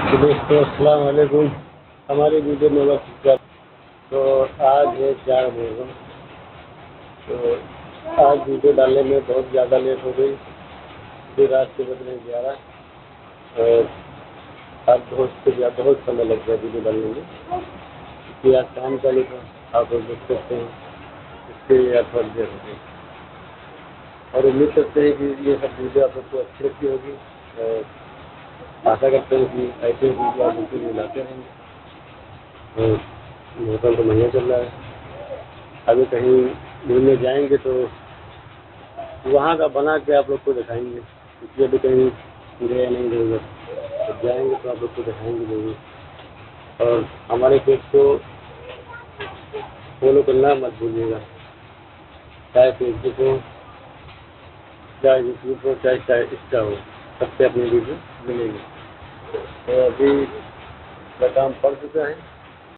दोस्तों अस्सलाम वालेकुम। हमारी वीडियो में वक्त तो आज है 4 मुहर्रम। तो आज वीडियो डालने में बहुत ज़्यादा लेट हो गई। अभी रात के बज रहे 11 और आज बहुत समय लग गया वीडियो डालने में, क्योंकि आज काम चालू था। आप लोग देख सकते हैं, इसके लिए आज थोड़ी देर हो गई। और उम्मीद करते हैं कि ये सब वीडियो आप लोग को अच्छी लगती होगी और आशा करते हैं कि ऐसे वीडियो आप लोग के लिए लाते रहेंगे। और मौसम तो बढ़िया चल रहा है। अभी कहीं घूमने जाएंगे तो वहाँ का बना के आप लोग को दिखाएंगे, क्योंकि अभी कहीं गए नहीं जरूर। जब जाएंगे तो आप लोग को दिखाएंगे जरूर। और हमारे पेज को फॉलो करना मत भूलिएगा, चाहे फेसबुक हो, चाहे यूट्यूब हो, चाहे इंस्टा हो, सबसे अपनी वीडियो मिलेंगे। तो अभी का काम पड़ चुका है।